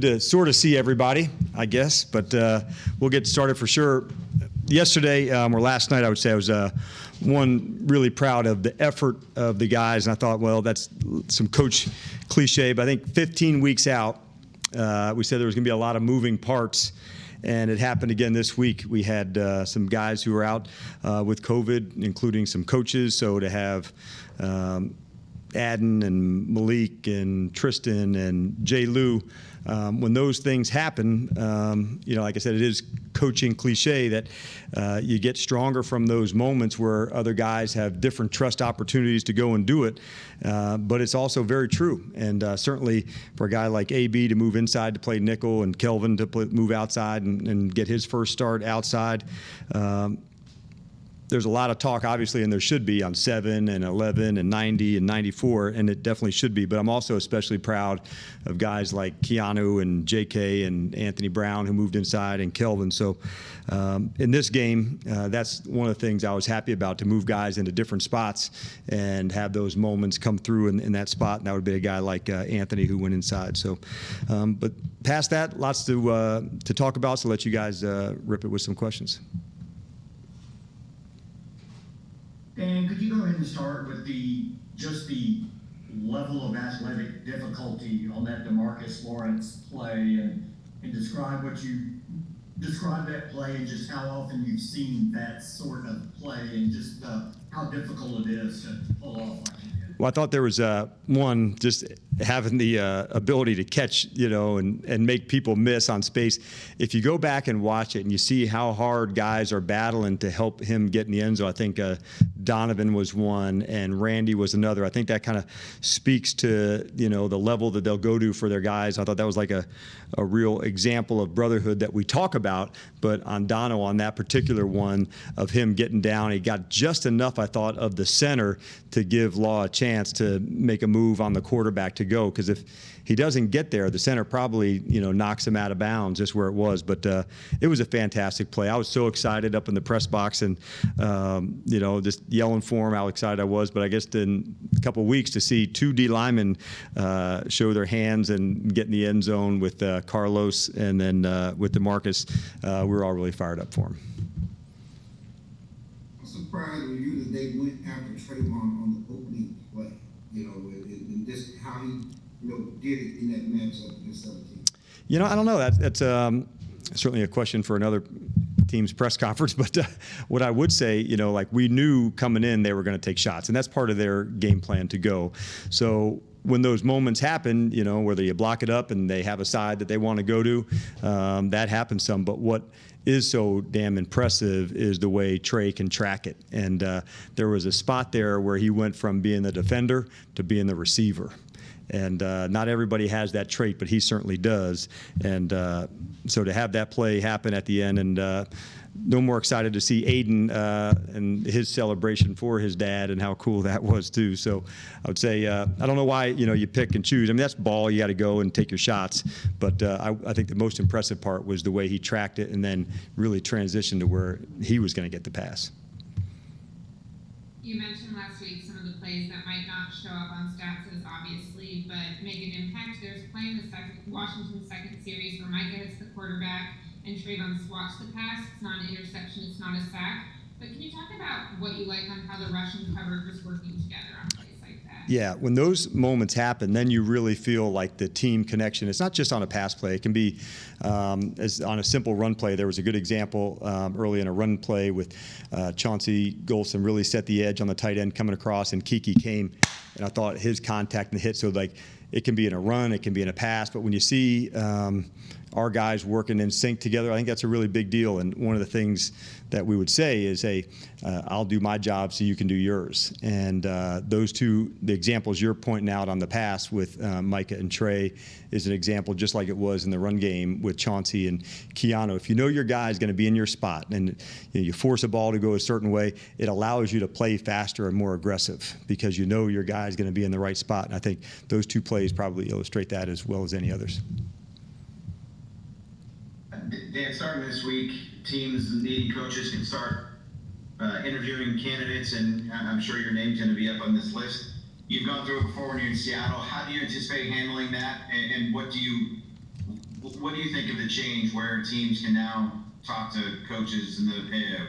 To sort of see everybody, I guess, but we'll get started for sure. Yesterday, or last night, I would say, I was really proud of the effort of the guys, and I thought, well, that's some coach cliche, but I think 15 weeks out, we said there was going to be a lot of moving parts, and it happened again this week. We had some guys who were out with COVID, including some coaches, so to have Adden and Malik and Tristan and Jay Lou, when those things happen, like I said, it is coaching cliche that you get stronger from those moments where other guys have different trust opportunities to go and do it. But it's also very true. And certainly for a guy like AB to move inside to play nickel and Kelvin to move outside and get his first start outside, there's a lot of talk, obviously, and there should be on 7 and 11 and 90 and 94, and it definitely should be. But I'm also especially proud of guys like Keanu and JK and Anthony Brown who moved inside and Kelvin. So in this game, that's one of the things I was happy about, to move guys into different spots and have those moments come through in that spot. And that would be a guy like Anthony who went inside. So, but past that, lots to talk about. So let you guys rip it with some questions. Dan, could you go ahead and start with the level of athletic difficulty on that DeMarcus Lawrence play, and describe that play and just how often you've seen that sort of play, and just how difficult it is to pull off like you did? Well, I thought there was one, just having the ability to catch, and make people miss on space. If you go back and watch it and you see how hard guys are battling to help him get in the end zone, I think Donovan was one and Randy was another. I think that kind of speaks to, the level that they'll go to for their guys. I thought that was like a real example of brotherhood that we talk about, but on Dono, on that particular one, of him getting down, he got just enough, I thought, of the center to give Law a chance to make a move on the quarterback to go, because if he doesn't get there, the center probably knocks him out of bounds just where it was. But it was a fantastic play. I was so excited up in the press box, and just yelling for him how excited I was. But I guess in a couple of weeks to see 2 D linemen show their hands and get in the end zone with Carlos and then with DeMarcus, we were all really fired up for him. I'm surprised with you that they went after Trayvon on the opening play, and just how he did it in that matchup against the other team. I don't know. That's certainly a question for another team's press conference. But what I would say, we knew coming in they were going to take shots, and that's part of their game plan to go. So when those moments happen, whether you block it up and they have a side that they want to go to, that happens some. But what is so damn impressive is the way Trey can track it. And there was a spot there where he went from being the defender to being the receiver. And not everybody has that trait, but he certainly does. And so to have that play happen at the end, and no more excited to see Aiden and his celebration for his dad and how cool that was too. So I would say I don't know why you pick and choose. I mean, that's ball. You got to go and take your shots. But I think the most impressive part was the way he tracked it and then really transitioned to where he was going to get the pass. You mentioned last week some of the plays that might not show up on stats as obviously, but make an impact. There's a play in the Washington second series where Micah hits the quarterback and Trayvon swats the pass. It's not an interception, it's not a sack. But can you talk about what you like on how the rush and cover was working together on plays like that? Yeah, when those moments happen, then you really feel like the team connection. It's not just on a pass play. It can be as on a simple run play. There was a good example early in a run play with Chauncey Golson really set the edge on the tight end coming across, and Kiki came, and I thought his contact and hit. So it can be in a run, it can be in a pass, but when you see our guys working in sync together, I think that's a really big deal. And one of the things that we would say is, hey, I'll do my job so you can do yours. And those two, the examples you're pointing out on the pass with Micah and Trey is an example just like it was in the run game with Chauncey and Keanu. If you know your guy is going to be in your spot and you force a ball to go a certain way, it allows you to play faster and more aggressive because you know your guy is going to be in the right spot. And I think those two plays probably illustrate that as well as any others. Dan, starting this week, teams needing coaches can start interviewing candidates, and I'm sure your name's going to be up on this list. You've gone through it before when you're in Seattle. How do you anticipate handling that, and what do you what do you think of the change where teams can now talk to coaches in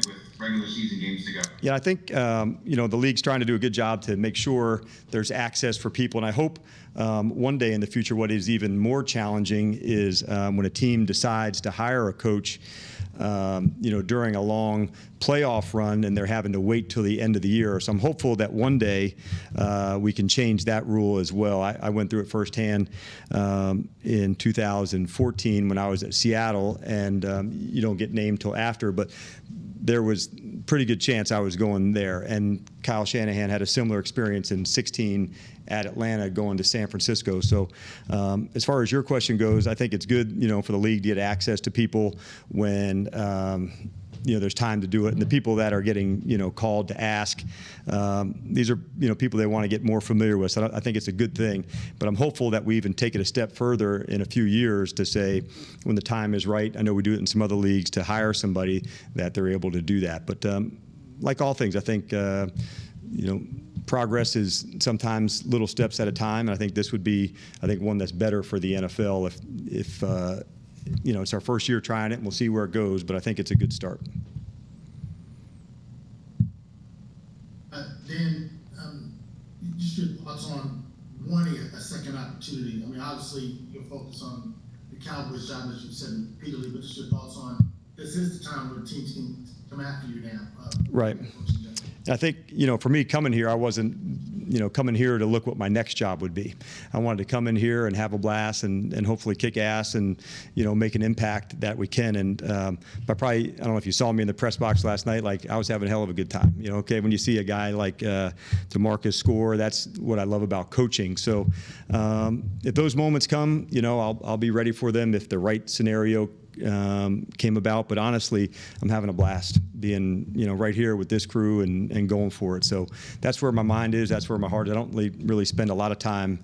with regular season games to go? Yeah, I think the league's trying to do a good job to make sure there's access for people, and I hope one day in the future, what is even more challenging is when a team decides to hire a coach, during a long playoff run, and they're having to wait till the end of the year. So I'm hopeful that one day we can change that rule as well. I went through it firsthand in 2014 when I was at Seattle, and you don't get named till after, but there was pretty good chance I was going there. And Kyle Shanahan had a similar experience in 16 at Atlanta going to San Francisco. So as far as your question goes, I think it's good, for the league to get access to people when there's time to do it. And the people that are getting, called to ask, these are, people they want to get more familiar with. So I think it's a good thing. But I'm hopeful that we even take it a step further in a few years to say when the time is right. I know we do it in some other leagues to hire somebody that they're able to do that. But like all things, I think, progress is sometimes little steps at a time. And I think this would be, one that's better for the NFL if it's our first year trying it, and we'll see where it goes, but I think it's a good start. Dan, just your thoughts on wanting a second opportunity. I mean, obviously, your focus on the Cowboys job, as you've said repeatedly, but just your thoughts on this is the time where teams can come after you now. Right. I think, for me coming here, I wasn't, coming here to look what my next job would be. I wanted to come in here and have a blast and hopefully kick ass and, make an impact that we can. And I don't know if you saw me in the press box last night, like I was having a hell of a good time. When you see a guy like DeMarcus score, that's what I love about coaching. So if those moments come, I'll be ready for them if the right scenario came about. But honestly, I'm having a blast being, right here with this crew and going for it. So that's where my mind is. That's where my heart is. I don't really spend a lot of time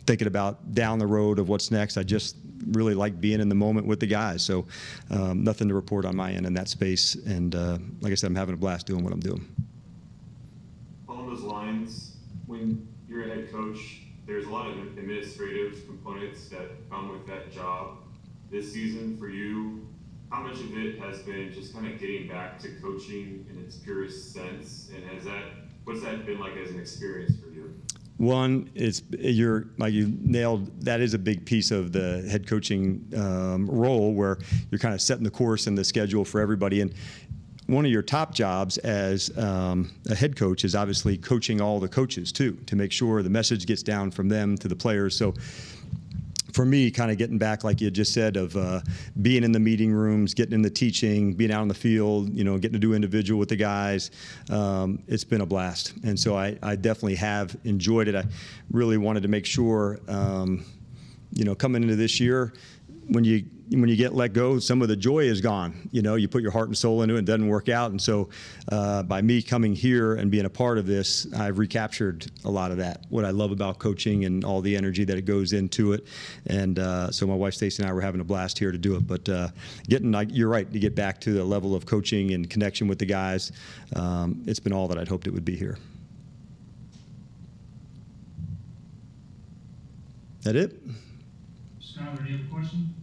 thinking about down the road of what's next. I just really like being in the moment with the guys. So nothing to report on my end in that space. And like I said, I'm having a blast doing what I'm doing. Along those lines, when you're a head coach, there's a lot of administrative components that come with that job. This season for you, how much of it has been just kind of getting back to coaching in its purest sense, and what's that been like as an experience for you? One, you nailed, that is a big piece of the head coaching role, where you're kind of setting the course and the schedule for everybody. And one of your top jobs as a head coach is obviously coaching all the coaches too, to make sure the message gets down from them to the players. So for me, kind of getting back, like you just said, of being in the meeting rooms, getting in the teaching, being out on the field, getting to do individual with the guys, it's been a blast. And so I definitely have enjoyed it. I really wanted to make sure, coming into this year, when you get let go, some of the joy is gone. You put your heart and soul into it, and it doesn't work out. And so by me coming here and being a part of this, I've recaptured a lot of that, what I love about coaching and all the energy that it goes into it. And so my wife Stacey and I were having a blast here to do it. But you're right, to get back to the level of coaching and connection with the guys, it's been all that I'd hoped it would be here. That it? Skyler, do you have a question?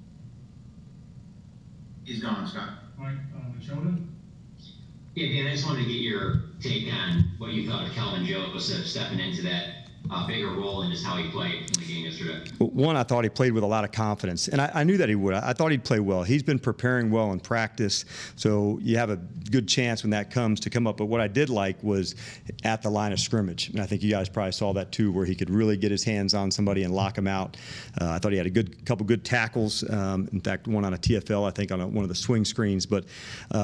He's gone, Scott. Mike, Machoda? Yeah, Dan, I just wanted to get your take on what you thought of Calvin Joseph stepping into that bigger role and just how he played in the game yesterday. One, I thought he played with a lot of confidence, and I knew that he would. I thought he'd play well. He's been preparing well in practice, so you have a good chance when that comes to come up. But what I did like was at the line of scrimmage, and I think you guys probably saw that too, where he could really get his hands on somebody and lock him out. I thought he had a couple good tackles. In fact, one on a TFL, I think, on one of the swing screens. But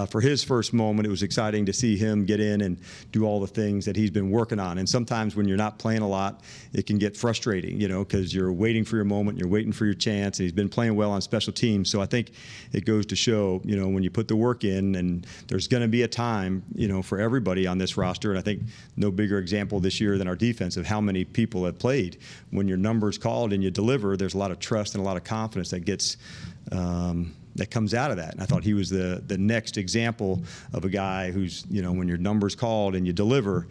for his first moment, it was exciting to see him get in and do all the things that he's been working on. And sometimes when you're not playing a lot, it can get frustrating, because you're waiting for your moment, you're waiting for your chance, and he's been playing well on special teams. So I think it goes to show, when you put the work in, and there's going to be a time, for everybody on this roster. And I think no bigger example this year than our defense of how many people have played. When your number's called and you deliver, there's a lot of trust and a lot of confidence that gets that comes out of that. And I thought he was the next example of a guy who's, when your number's called and you deliver,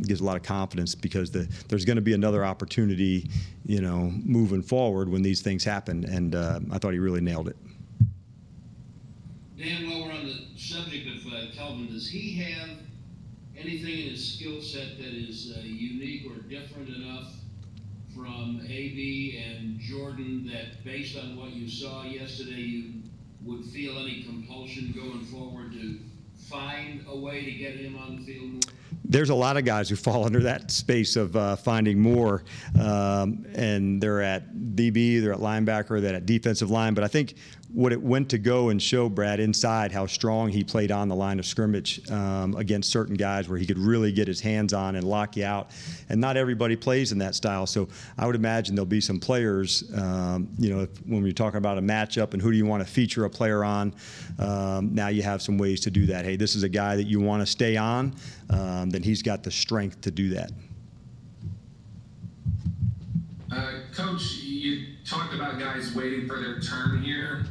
gives a lot of confidence, because there's going to be another opportunity, moving forward when these things happen. And I thought he really nailed it. Dan, while we're on the subject of Kelvin, does he have anything in his skill set that is unique or different enough from AB and Jordan that, based on what you saw yesterday, you would feel any compulsion going forward to find a way to get him on the field more? There's a lot of guys who fall under that space of finding more, and they're at DB, they're at linebacker, they're at defensive line. But I think what it went to go and show Brad inside how strong he played on the line of scrimmage against certain guys, where he could really get his hands on and lock you out. And not everybody plays in that style. So I would imagine there'll be some players, when we're talking about a matchup and who do you want to feature a player on, now you have some ways to do that. Hey, this is a guy that you want to stay on, then he's got the strength to do that. Coach, you talked about guys waiting for their turn here.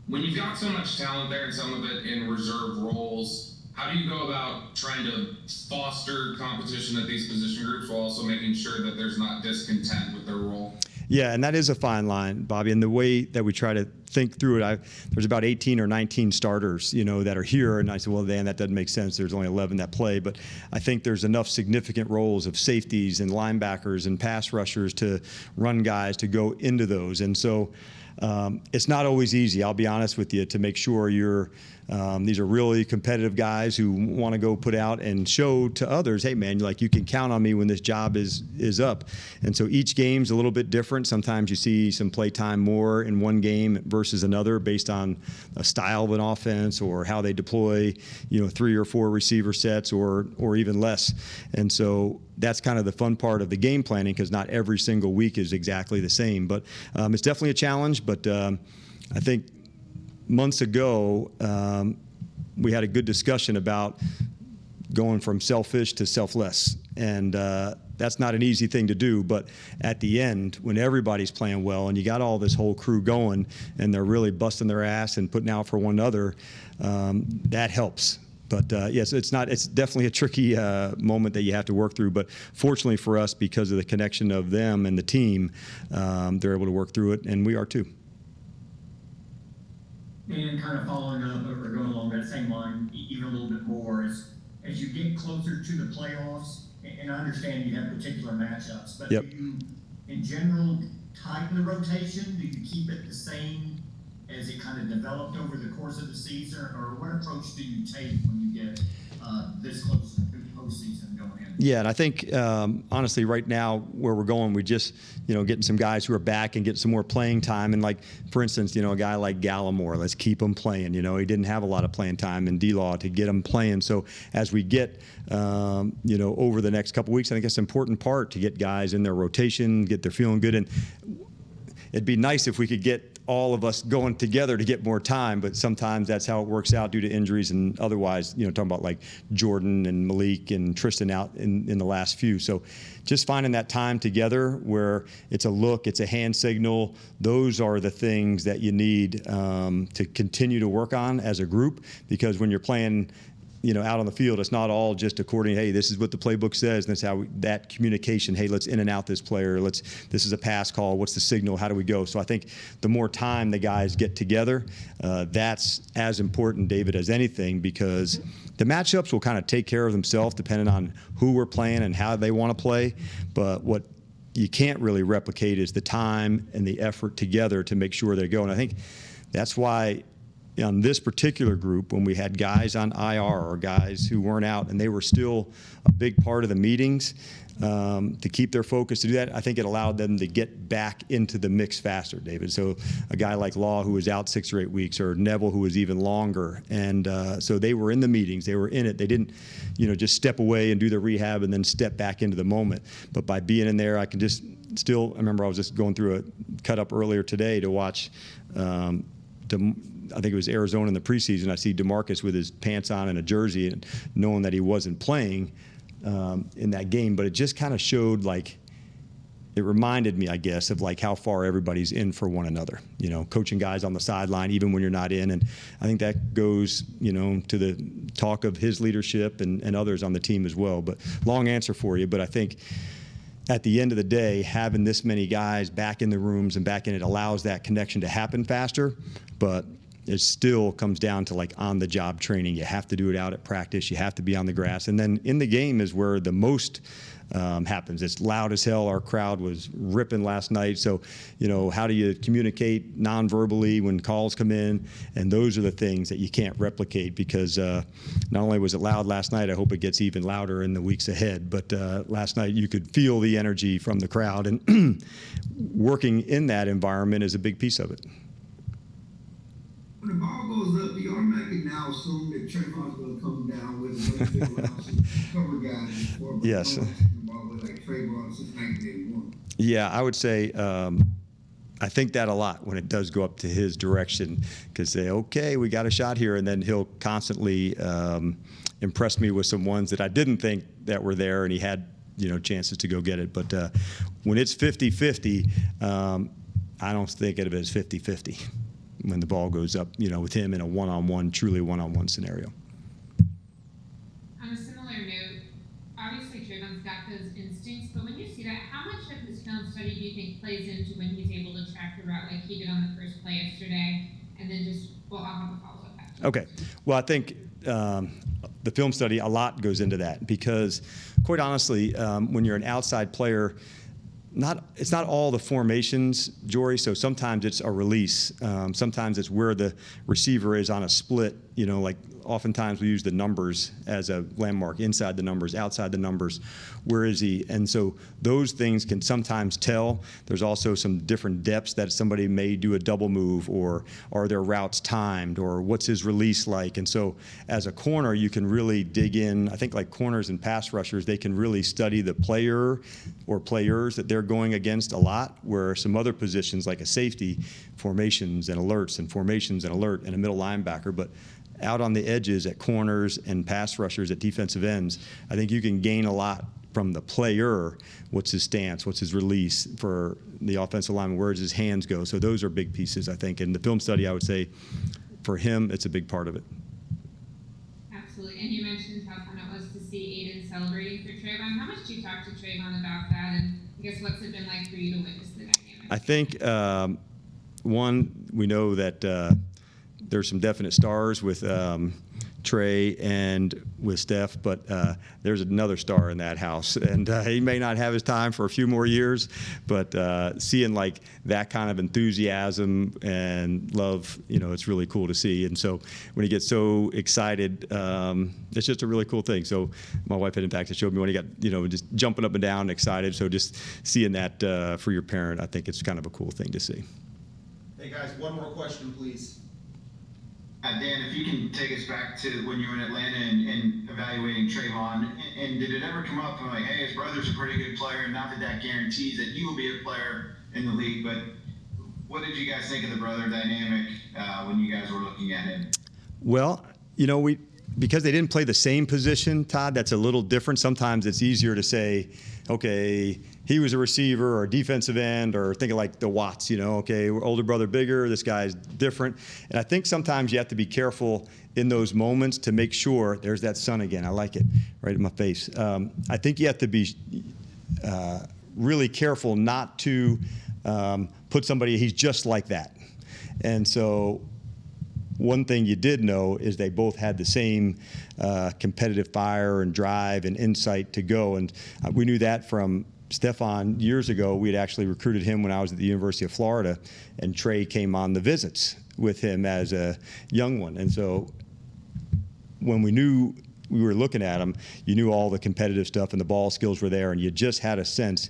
When you've got so much talent there and some of it in reserve roles, how do you go about trying to foster competition at these position groups while also making sure that there's not discontent with their role? Yeah, and that is a fine line, Bobby. And the way that we try to think through it, there's about 18 or 19 starters, that are here. And I said, well, Dan, that doesn't make sense. There's only 11 that play. But I think there's enough significant roles of safeties and linebackers and pass rushers to run guys to go into those. And so it's not always easy, I'll be honest with you, to make sure these are really competitive guys who want to go put out and show to others, hey, man, you can count on me when this job is up. And so each game's a little bit different. Sometimes you see some play time more in one game versus another based on a style of an offense or how they deploy, 3 or 4 receiver sets or even less. And so that's kind of the fun part of the game planning, because not every single week is exactly the same. But it's definitely a challenge. But I think months ago, we had a good discussion about going from selfish to selfless. And that's not an easy thing to do. But at the end, when everybody's playing well and you got all this whole crew going and they're really busting their ass and putting out for one another, that helps. But yes, it's definitely a tricky moment that you have to work through. But fortunately for us, because of the connection of them and the team, they're able to work through it, and we are too. And kind of following up or going along that same line, even a little bit more, as you get closer to the playoffs, and I understand you have particular matchups, but Yep. Do you, in general, tighten the rotation? Do you keep it the same as it kind of developed over the course of the season, or what approach do you take when you get this close to the postseason going in? Yeah, and I think, honestly, right now where we're going, we just, getting some guys who are back and get some more playing time. And like, for instance, a guy like Gallimore, let's keep him playing. He didn't have a lot of playing time in D-Law to get him playing. So as we get, over the next couple weeks, I think it's an important part to get guys in their rotation, get their feeling good. And it'd be nice if we could get all of us going together to get more time, but sometimes that's how it works out due to injuries and otherwise, talking about like Jordan and Malik and Tristan out in the last few. So just finding that time together where it's a look, it's a hand signal, those are the things that you need to continue to work on as a group, because when you're playing out on the field, it's not all just according, hey, this is what the playbook says, and that's how that communication, hey, let's in and out this player, this is a pass call, what's the signal, how do we go? So I think the more time the guys get together, that's as important, David, as anything, because the matchups will kind of take care of themselves depending on who we're playing and how they want to play. But what you can't really replicate is the time and the effort together to make sure they go. And I think that's why on this particular group, when we had guys on IR or guys who weren't out and they were still a big part of the meetings, to keep their focus to do that, I think it allowed them to get back into the mix faster, David. So a guy like Law, who was out 6 or 8 weeks, or Neville, who was even longer. And so they were in the meetings, they were in it. They didn't, just step away and do the rehab and then step back into the moment. But by being in there, I can just still, I remember I was just going through a cut up earlier today to watch, I think it was Arizona in the preseason. I see DeMarcus with his pants on and a jersey, and knowing that he wasn't playing in that game. But it just kind of showed, like, it reminded me, I guess, of like how far everybody's in for one another. You know, coaching guys on the sideline, even when you're not in. And I think that goes, you know, to the talk of his leadership and others on the team as well. But long answer for you. But I think at the end of the day, having this many guys back in the rooms and back in it allows that connection to happen faster. But it still comes down to like on-the-job training. You have to do it out at practice. You have to be on the grass. And then in the game is where the most happens. It's loud as hell. Our crowd was ripping last night. So, you know, how do you communicate non-verbally when calls come in? And those are the things that you can't replicate because not only was it loud last night, I hope it gets even louder in the weeks ahead. But last night you could feel the energy from the crowd. And working in that environment is a big piece of it. When the ball goes up, you automatically now assume that Trayvon's going to come down with a cover guys before. But Yes. no one's the ball with like Trayvon since 1981. Yeah, I would say I think that a lot when it does go up to his direction because say, okay, we got a shot here, and then he'll constantly impress me with some ones that I didn't think that were there, and he had, you know, chances to go get it. But when it's 50-50, I don't think of it as 50-50 when the ball goes up, you know, with him in a one-on-one, truly one-on-one scenario. On a similar note, obviously Trayvon's got those instincts, but when you see that, how much of his film study do you think plays into when he's able to track the route like he did on the first play yesterday, and then just, well, I'll have a follow-up after. Okay. Well, I think the film study, a lot goes into that because, quite honestly, when you're an outside player, it's not all the formations, Jory. So sometimes it's a release. Sometimes it's where the receiver is on a split. You know, like oftentimes we use the numbers as a landmark, inside the numbers, outside the numbers. Where is he? And so those things can sometimes tell. There's also some different depths that somebody may do a double move, or are their routes timed, or what's his release like? And so as a corner, you can really dig in. I think like corners and pass rushers, they can really study the player or players that they're going against a lot, where some other positions like a safety, formations and alerts and formations and alert, and a middle linebacker. But out on the edges at corners and pass rushers at defensive ends, I think you can gain a lot from the player. What's his stance? What's his release for the offensive lineman? Where does his hands go? So those are big pieces, I think. And the film study, I would say, for him, it's a big part of it. Absolutely. And you mentioned how fun it was to see Aiden celebrating for Trayvon. How much do you talk to Trayvon about that? And I guess what's it been like for you to witness the dynamic? I think, one, we know that there's some definite stars with Trey and with Steph, but there's another star in that house, and he may not have his time for a few more years, but seeing like that kind of enthusiasm and love, you know, it's really cool to see. And so when he gets so excited, it's just a really cool thing. So my wife had in fact showed me when he got, you know, just jumping up and down and excited. So just seeing that for your parent, I think it's kind of a cool thing to see. Hey guys, one more question, please. Dan, if you can take us back to when you were in Atlanta and evaluating Trayvon, and did it ever come up like, hey, his brother's a pretty good player, and not that that guarantees that he will be a player in the league, but what did you guys think of the brother dynamic when you guys were looking at him? Well, you know, because they didn't play the same position, Todd, that's a little different. Sometimes it's easier to say, okay, he was a receiver or a defensive end, or thinking like the Watts, you know, okay, older brother bigger, this guy's different. And I think sometimes you have to be careful in those moments to make sure, there's that sun again, I like it, right in my face. I think you have to be really careful not to put somebody, he's just like that. And so one thing you did know is they both had the same competitive fire and drive and insight to go. And we knew that from Stephon years ago. We had actually recruited him when I was at the University of Florida, and Trey came on the visits with him as a young one. And so when we knew we were looking at him, you knew all the competitive stuff and the ball skills were there, and you just had a sense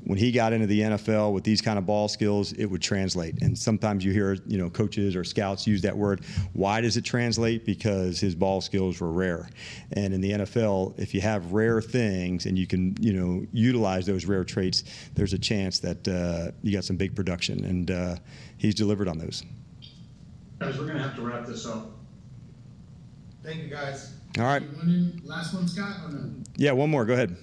when he got into the NFL with these kind of ball skills, it would translate. And sometimes you hear, you know, coaches or scouts use that word. Why does it translate? Because his ball skills were rare. And in the NFL, if you have rare things and you can, you know, utilize those rare traits, there's a chance that you got some big production. And he's delivered on those. Guys, we're going to have to wrap this up. Thank you, guys. All right. Last one, Scott, or no? Yeah, one more. Go ahead.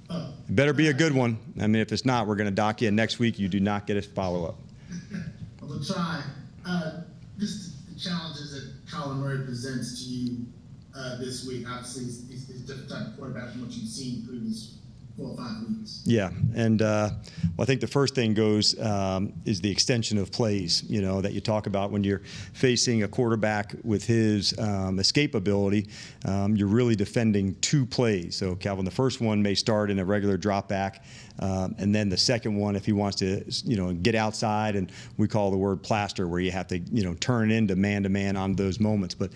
It better be a good one. I mean, if it's not, we're going to dock you. And next week, you do not get a follow-up. I'm gonna try. Just the challenges that Colin Murray presents to you this week. Obviously, he's a different type of quarterback from what you've seen in previous 4 or 5 weeks. Yeah, and well, I think the first thing goes is the extension of plays, that you talk about when you're facing a quarterback with his escape ability. You're really defending 2 plays. So, Calvin, the first one may start in a regular drop back, and then the second one, if he wants to, get outside, and we call the word plaster, where you have to, turn into man-to-man on those moments. But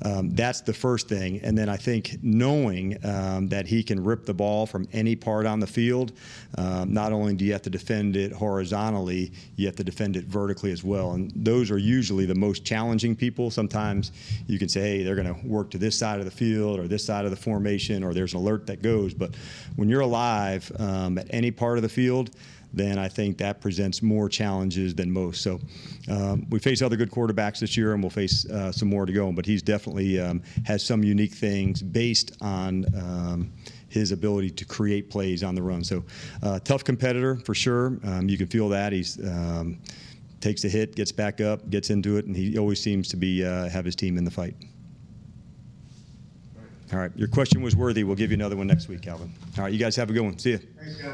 that's the first thing. And then I think knowing that he can rip the ball from any part on the field, not only do you have to defend it horizontally, you have to defend it vertically as well. And those are usually the most challenging people. Sometimes you can say, hey, they're going to work to this side of the field or this side of the formation, or there's an alert that goes. But when you're alive at any part of the field, then I think that presents more challenges than most. So we face other good quarterbacks this year, and we'll face some more to go. But he's definitely has some unique things based on his ability to create plays on the run. So tough competitor for sure. You can feel that. He's takes a hit, gets back up, gets into it, and he always seems to be have his team in the fight. All right, your question was worthy. We'll give you another one next week, Calvin. All right, you guys have a good one. See you. Thanks, guys.